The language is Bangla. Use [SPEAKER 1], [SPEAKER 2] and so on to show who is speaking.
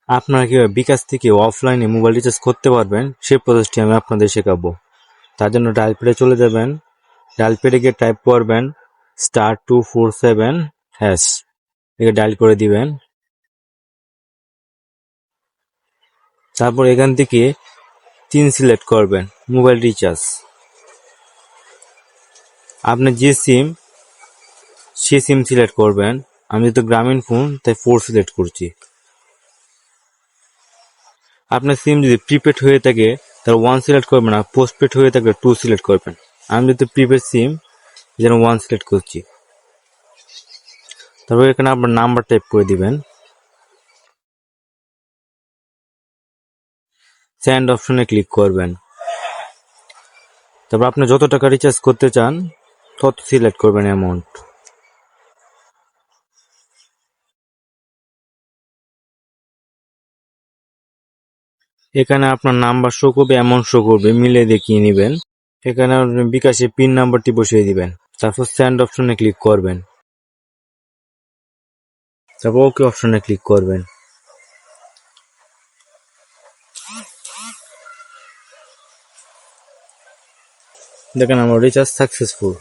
[SPEAKER 1] আপনারা কিভাবে বিকাশ থেকে অফলাইনে মোবাইল রিচার্জ করতে পারবেন সেই প্রসেসটি আমি আপনাদের শেখাবো। তার জন্য ডায়াল প্যাডে চলে যাবেন, ডায়াল প্যাডে গিয়ে টাইপ করবেন *247# একে ডায়াল করে দিবেন। তারপর এখান থেকে 3 সিলেক্ট করবেন, মোবাইল রিচার্জ। আপনি যে সিম সে সিম সিলেক্ট করবেন। আমি তো গ্রামীণ ফোন তাই 4 সিলেক্ট করছি। আপনার সিম যদি প্রিপেড হয়ে থাকে তাহলে 1 সিলেক্ট করবেন, আর পোস্টপেড হয়ে থাকলে 2 সিলেক্ট করবেন। আমি যদি প্রিপেড সিম যেন 1 সিলেক্ট করছি। তারপর এখানে আপনার নাম্বার টাইপ করে দিবেন, সেন্ড অপশনে ক্লিক করবেন। তারপর আপনি যত টাকা রিচার্জ করতে চান তত সিলেক্ট করবেন অ্যামাউন্ট। এখানে আপনার নাম্বার শো করবে, অ্যামাউন্ট শো করবে, মিলে দেখিয়ে নেবেন। এখানে আপনি বিকাশে পিন নাম্বারটি বসিয়ে দিবেন। তারপর সেন্ড অপশনে ক্লিক করবেন, তারপর ওকে অপশনে ক্লিক করবেন। দেখেন আমার রিচার্জ সাকসেসফুল।